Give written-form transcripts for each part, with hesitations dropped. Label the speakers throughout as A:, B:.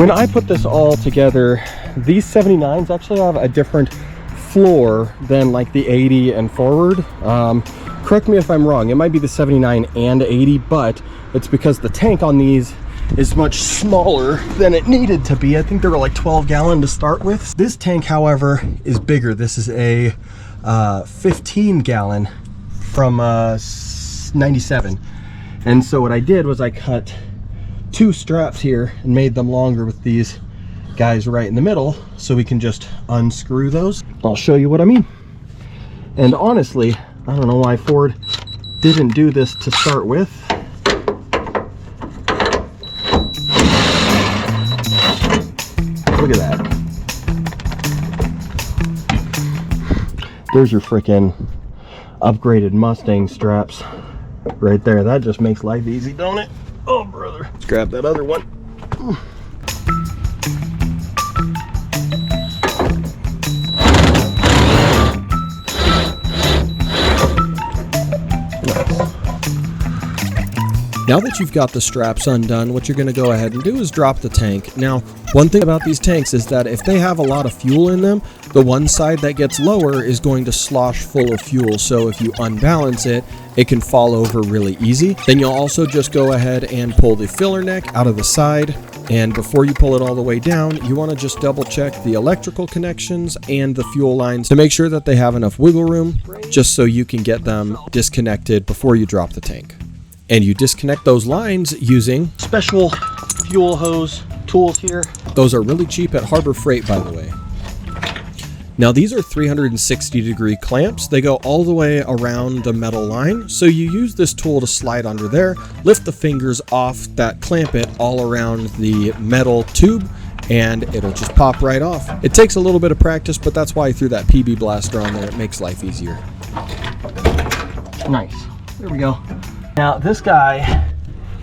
A: When I put this all together, these 79s actually have a different floor than like the 80 and forward. Correct me if I'm wrong, it might be the 79 and 80, but it's because the tank on these is much smaller than it needed to be. I think they were like 12 gallon to start with. This tank, however, is bigger. This is a 15 gallon from 97. And so what I did was I cut 2 straps here and made them longer with these guys right in the middle, so we can just unscrew those. I'll show you what I mean. And honestly, I don't know why Ford didn't do this to start with. Look at that. There's your freaking upgraded Mustang straps right there. That just makes life easy, don't it? Oh, brother. Let's grab that other one.
B: Now that you've got the straps undone, what you're going to go ahead and do is drop the tank. Now, one thing about these tanks is that if they have a lot of fuel in them, the one side that gets lower is going to slosh full of fuel. So if you unbalance it, it can fall over really easy. Then you'll also just go ahead and pull the filler neck out of the side. And before you pull it all the way down, you want to just double check the electrical connections and the fuel lines to make sure that they have enough wiggle room, just so you can get them disconnected before you drop the tank. And you disconnect those lines using
A: special fuel hose tools here.
B: Those are really cheap at Harbor Freight, by the way. Now these are 360-degree clamps. They go all the way around the metal line. So you use this tool to slide under there, lift the fingers off that clamp it all around the metal tube, and it'll just pop right off. It takes a little bit of practice, but that's why I threw that PB blaster on there. It makes life easier.
A: Nice. There we go. Now this guy,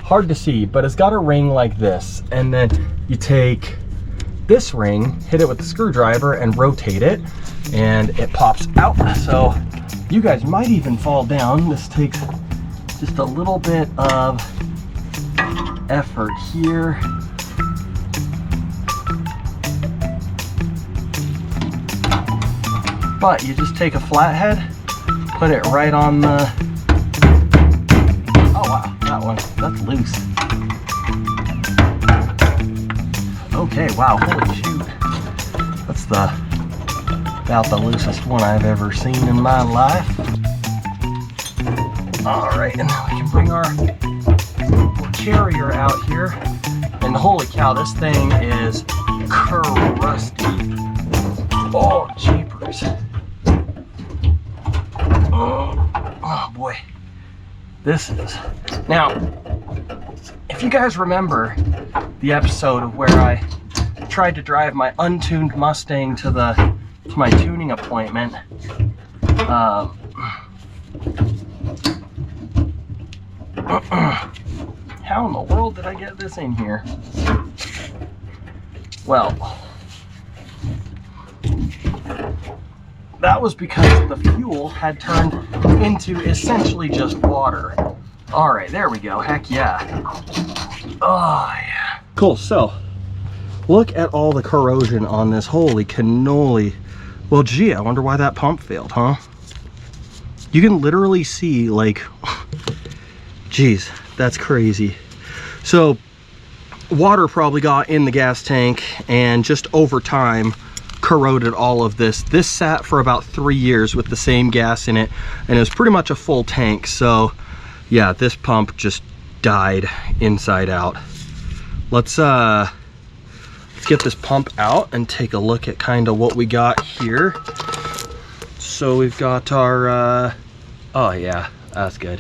A: hard to see, but it's got a ring like this, and then you take this ring, hit it with the screwdriver and rotate it, and it pops out. So you guys might even fall down. This takes just a little bit of effort here. But you just take a flathead, put it right on the, oh wow, that one, that's loose. Okay, wow, holy shoot. That's about the loosest one I've ever seen in my life. All right, and now we can bring our carrier out here. And holy cow, this thing is crusty. Oh, jeepers. Oh boy, this is. Now, if you guys remember the episode of where I tried to drive my untuned Mustang to my tuning appointment, how in the world did I get this in here? Well, that was because the fuel had turned into essentially just water. All right, there we go. Heck yeah. Oh yeah. Cool. So look at all the corrosion on this. Holy cannoli. Well, gee, I wonder why that pump failed, huh? You can literally see, like, geez, that's crazy. So water probably got in the gas tank and just over time corroded all of this. This sat for about 3 years with the same gas in it, and it was pretty much a full tank. So yeah, this pump just died inside out. Let's get this pump out and take a look at kind of what we got here. So we've got our oh yeah, that's good.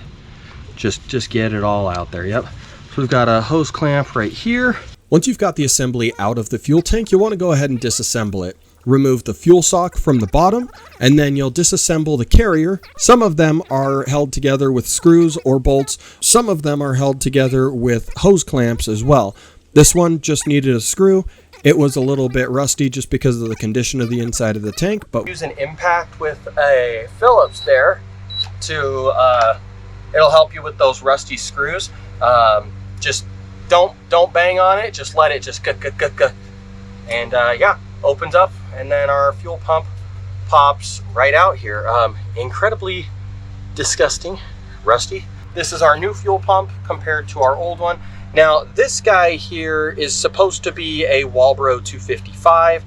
A: Just get it all out there. Yep. So we've got a hose clamp right here.
B: Once you've got the assembly out of the fuel tank, you'll want to go ahead and disassemble it. Remove the fuel sock from the bottom, and then you'll disassemble the carrier. Some of them are held together with screws or bolts. Some of them are held together with hose clamps as well. This one just needed a screw. It was a little bit rusty just because of the condition of the inside of the tank, but
A: use an impact with a Phillips there to it'll help you with those rusty screws. Just don't bang on it, just let it just and yeah, opens up, and then our fuel pump pops right out here. Incredibly disgusting, rusty. This is our new fuel pump compared to our old one. Now this guy here is supposed to be a Walbro 255.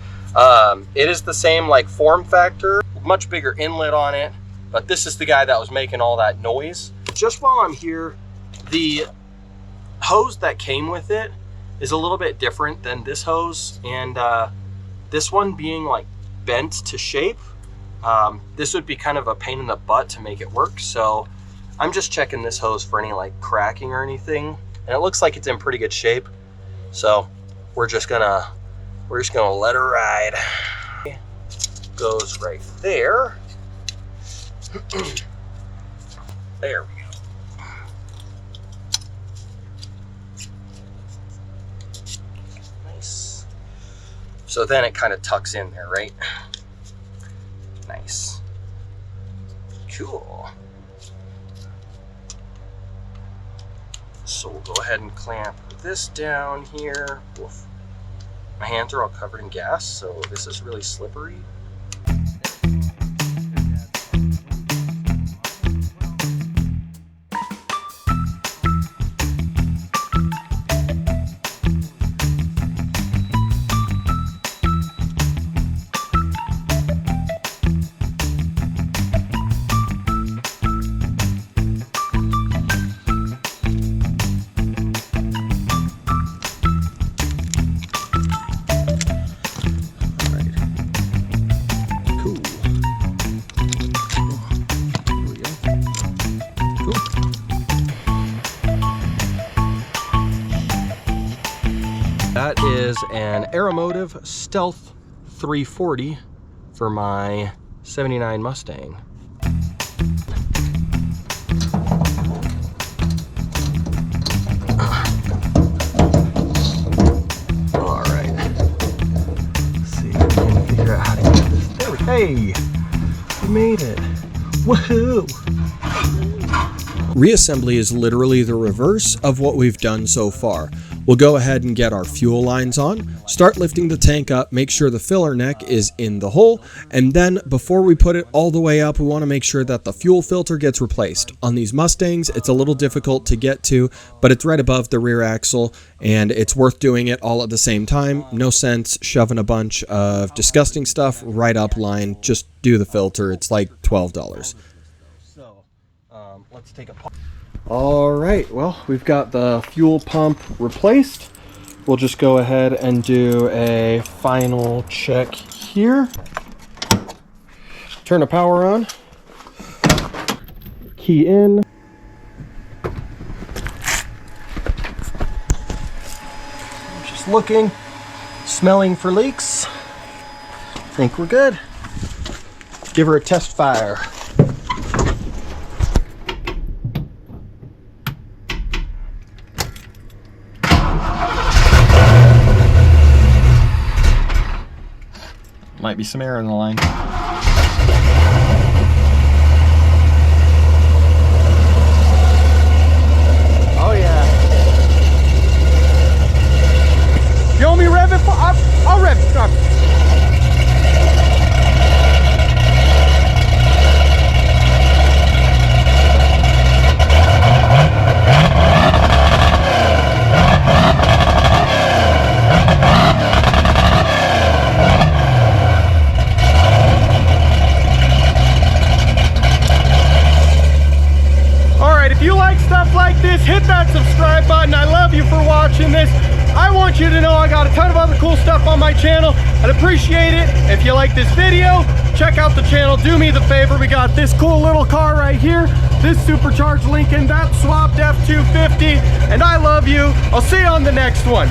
A: It is the same like form factor, much bigger inlet on it, but this is the guy that was making all that noise. Just while I'm here, the hose that came with it is a little bit different than this hose, and this one being like bent to shape, this would be kind of a pain in the butt to make it work. So I'm just checking this hose for any like cracking or anything, and it looks like it's in pretty good shape. So we're just gonna let her ride. Goes right there. There we go. Nice. So then it kind of tucks in there, right? Nice. Cool. So we'll go ahead and clamp this down here. Oof. My hands are all covered in gas, so this is really slippery. That is an Aeromotive Stealth 340 for my 79 Mustang. All right. Let's see if we can figure out how to get this. There we go. Hey, we made it. Woohoo!
B: Reassembly is literally the reverse of what we've done so far. We'll go ahead and get our fuel lines on, start lifting the tank up, make sure the filler neck is in the hole, and then before we put it all the way up, we want to make sure that the fuel filter gets replaced. On these Mustangs, it's a little difficult to get to, but it's right above the rear axle, and it's worth doing it all at the same time. No sense shoving a bunch of disgusting stuff right up line. Just do the filter. It's like $12.
A: So, let's take a pause. All right, well, we've got the fuel pump replaced. We'll just go ahead and do a final check here. Turn the power on. Key in. Just looking, smelling for leaks. Think we're good. Give her a test fire. Might be some air in the line. Oh yeah. You want me to rev it? I'll rev it. Hit that subscribe button. I love you for watching this. I want you to know I got a ton of other cool stuff on my channel. I'd appreciate it if you like this video. Check out the channel. Do me the favor. We got this cool little car right here. This supercharged Lincoln. That swapped F-250. And I love you. I'll see you on the next one.